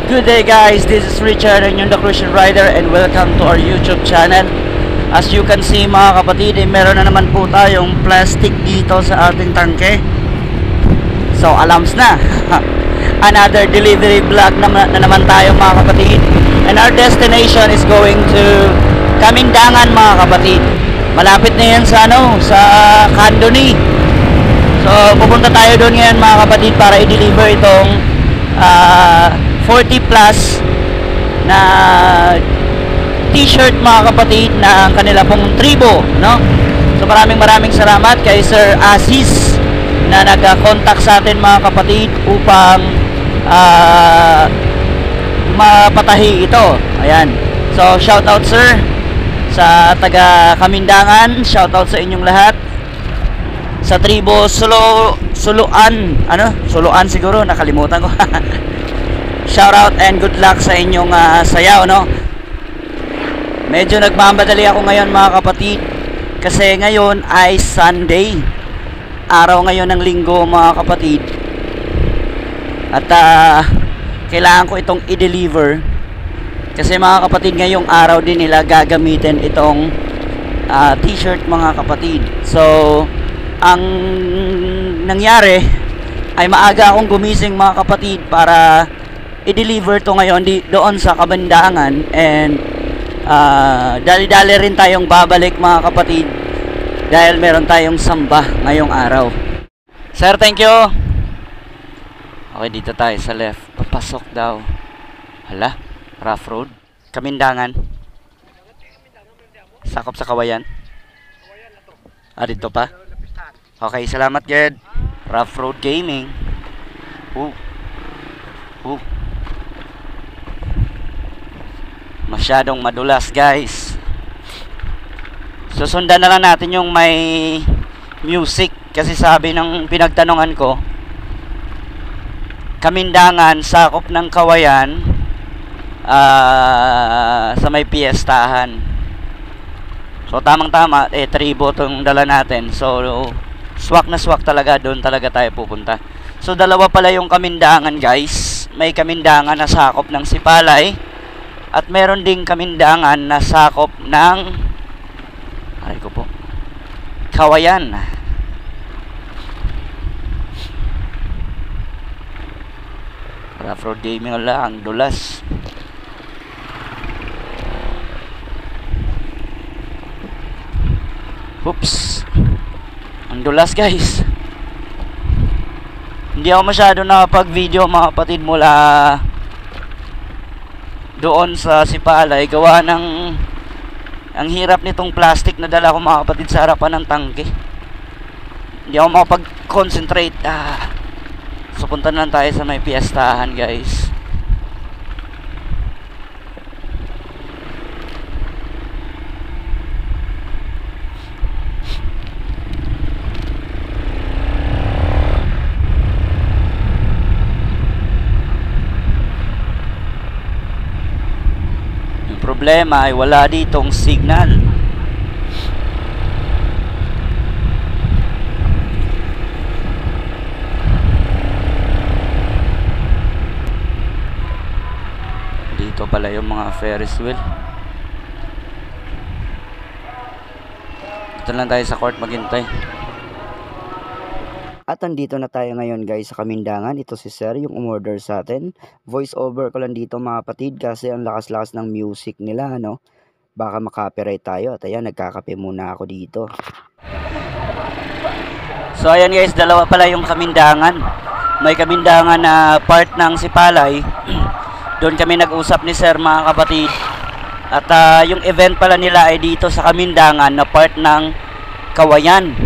Good day guys, this is Richard and yung The Crucian Rider and welcome to our YouTube channel. As you can see mga kapatid, meron na naman po tayong plastic dito sa ating tangke. So alams na. Another delivery vlog na naman tayo mga kapatid. And our destination is going to Kamindangan mga kapatid. Malapit na yan sa sa Candoni. So pupunta tayo doon ngayon mga kapatid para i-deliver itong 40 plus na t-shirt mga kapatid na ang kanila pong tribo, no? So maraming salamat kay Sir Aziz na nag-contact sa atin mga kapatid upang mapatahi ito. Ayan. So shout out sir sa taga Kamindangan, shout out sa inyong lahat. Sa tribo Suluan, Suluan siguro, nakalimutan ko. Shout out and good luck sa inyong sayaw, no? Medyo nagmamadali ako ngayon mga kapatid kasi ngayon ay Sunday. Araw ngayon ng linggo mga kapatid. At kailangan ko itong i-deliver kasi mga kapatid ngayong araw din nila gagamitin itong t-shirt mga kapatid. So ang nangyari ay maaga akong gumising mga kapatid para i-deliver to ngayon doon sa Kamindangan. And dali-dali rin tayong babalik mga kapatid dahil meron tayong samba ngayong araw. Sir, thank you. Okay, dito tayo sa left. Papasok daw. Hala, rough road. Kamindangan. Sakop sa Kawayan. Dito pa. Okay, salamat Ged. Rough Road Gaming. Masyadong madulas guys. Susundan na lang natin yung may music kasi sabi ng pinagtanungan ko, Kamindangan, sakop ng Kawayan, sa may piyestahan. So tamang tama, tribo tong dala natin. So swak na swak talaga, doon talaga tayo pupunta. So dalawa pala yung Kamindangan guys. May Kamindangan na sakop ng Sipalay at meron ding Kamindangan na sakop ng Kawayan. Rough Road Gaming lang, dulas. Oops. Ang dulas guys. Hindi ako masyado nakapag-video mga kapatid mula doon sa Sipalay. Gawa ng ang hirap nitong plastic na dala ko mga kapatid sa harapan ng tangke. Hindi ako makapag-concentrate. So punta na lang tayo sa may piyestahan guys. Problema ay wala ditong signal. Dito pala yung mga Ferris wheel. Dito lang tayo sa court maghintay. At andito na tayo ngayon guys sa Kamindangan. Ito si Sir yung umorder sa atin. Voice over ko lang dito mga kapatid kasi ang lakas-lakas ng music nila, no? Baka makopyright tayo. At ayan, nagkakape muna ako dito. So ayan guys, dalawa pala yung Kamindangan. May Kamindangan na part ng Sipalay. Doon kami nag-usap ni Sir mga kapatid. At yung event pala nila ay dito sa Kamindangan na part ng Kawayan.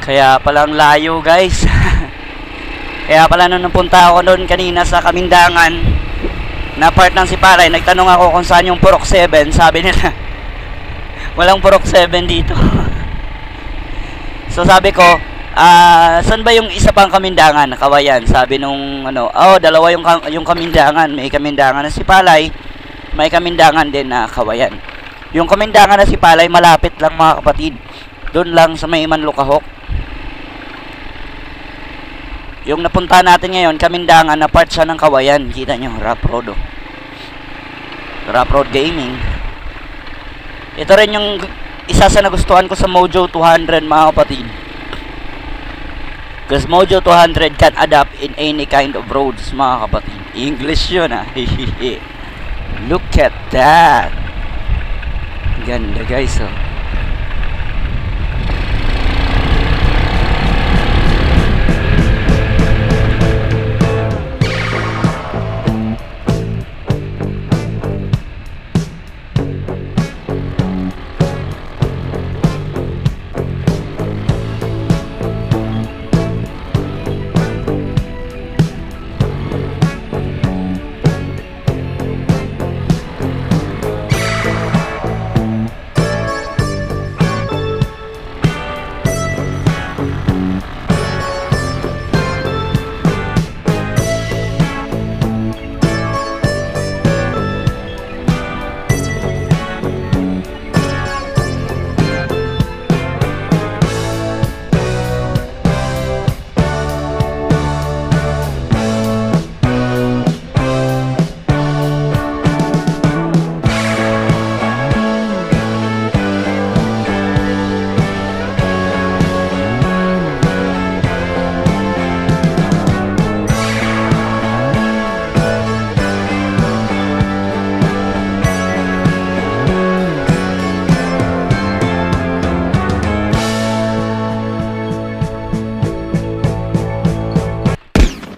Kaya palang layo guys. Kaya pala nung napunta ako doon kanina sa Kamindangan na part ng Sipalay, nagtanong ako kung saan yung Purok 7. Sabi nila walang Purok 7 dito. So sabi ko, saan ba yung isa pang Kamindangan? Kawayan. Sabi nung dalawa yung Kamindangan. May Kamindangan na Sipalay, may Kamindangan din na Kawayan. Yung Kamindangan na Sipalay malapit lang mga kapatid. Doon lang sa may Manlukahok. Yung napunta natin ngayon, Kamindangan, na part siya ng Kawayan. Kita nyo, rough road oh. Rough road gaming. Ito rin yung isa sa nagustuhan ko sa Mojo 200 mga kapatid. Because Mojo 200 can adapt in any kind of roads mga kapatid. English yun ah. Look at that. Ganda guys oh.